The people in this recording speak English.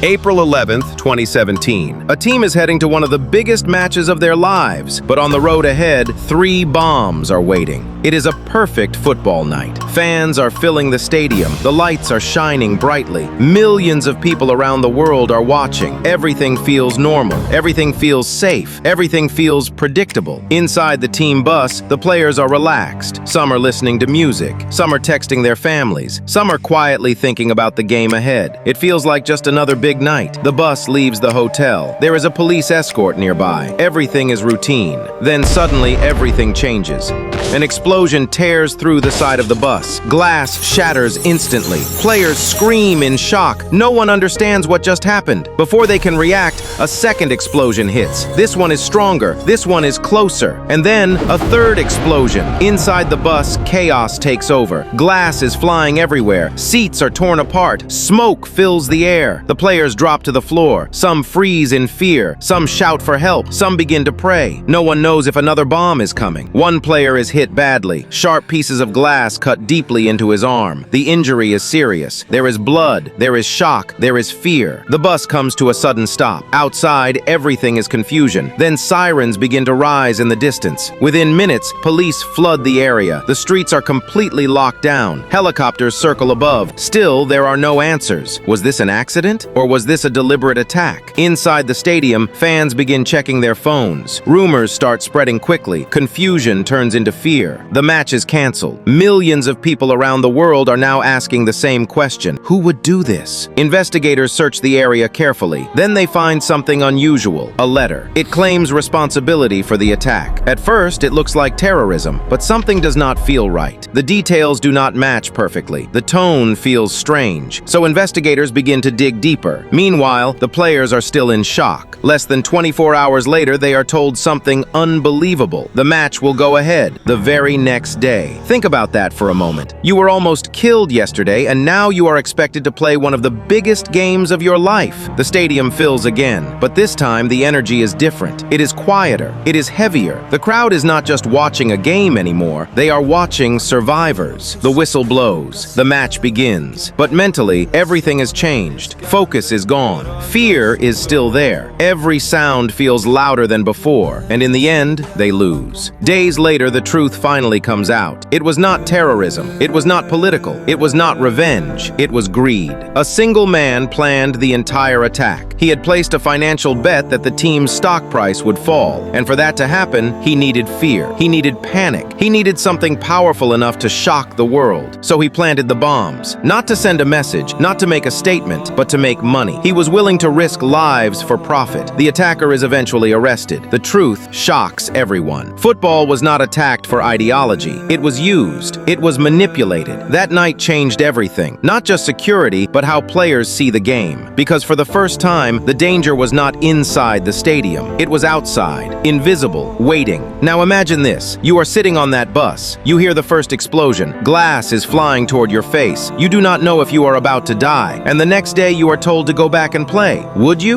April 11th, 2017. A team is heading to one of the biggest matches of their lives, but on the road ahead, 3 bombs are waiting. It is a perfect football night. Fans are filling the stadium. The lights are shining brightly. Millions of people around the world are watching. Everything feels normal. Everything feels safe. Everything feels predictable. Inside the team bus, the players are relaxed. Some are listening to music. Some are texting their families. Some are quietly thinking about the game ahead. It feels like just another big night. The bus leaves the hotel. There is a police escort nearby. Everything is routine. Then suddenly everything changes. An explosion tears through the side of the bus. Glass shatters instantly. Players scream in shock. No one understands what just happened. Before they can react, a second explosion hits. This one is stronger. This one is closer. And then a third explosion. Inside the bus, chaos takes over. Glass is flying everywhere. Seats are torn apart. Smoke fills the air. The players drop to the floor. Some freeze in fear. Some shout for help. Some begin to pray. No one knows if another bomb is coming. One player is hit badly. Sharp pieces of glass cut deeply into his arm. The injury is serious. There is blood. There is shock. There is fear. The bus comes to a sudden stop. Outside, everything is confusion. Then sirens begin to rise in the distance. Within minutes, police flood the area. The streets are completely locked down. Helicopters circle above. Still, there are no answers. Was this an accident? Or was this a deliberate attack? Inside the stadium, fans begin checking their phones. Rumors start spreading quickly. Confusion turns into fear. The match is canceled. Millions of people around the world are now asking the same question. Who would do this? Investigators search the area carefully. Then they find something unusual. A letter. It claims responsibility for the attack. At first, it looks like terrorism, but something does not feel right. The details do not match perfectly. The tone feels strange. So investigators begin to dig deeper. Meanwhile, the players are still in shock. Less than 24 hours later, they are told something unbelievable. The match will go ahead the very next day. Think about that for a moment. You were almost killed yesterday, and now you are expected to play one of the biggest games of your life. The stadium fills again, but this time the energy is different. It is quieter. It is heavier. The crowd is not just watching a game anymore. They are watching survivors. The whistle blows. The match begins. But mentally, everything has changed. Focus is gone. Fear is still there. Every sound feels louder than before, and in the end, they lose. Days later, the truth finally comes out. It was not terrorism. It was not political. It was not revenge. It was greed. A single man planned the entire attack. He had placed a financial bet that the team's stock price would fall, and for that to happen, he needed fear. He needed panic. He needed something powerful enough to shock the world. So he planted the bombs. Not to send a message, not to make a statement, but to make money. He was willing to risk lives for profit. The attacker is eventually arrested. The truth shocks everyone. Football was not attacked for ideology. It was used. It was manipulated. That night changed everything. Not just security, but how players see the game. Because for the first time, the danger was not inside the stadium. It was outside, invisible, waiting. Now imagine this. You are sitting on that bus. You hear the first explosion. Glass is flying toward your face. You do not know if you are about to die. And the next day you are told to go back and play. Would you?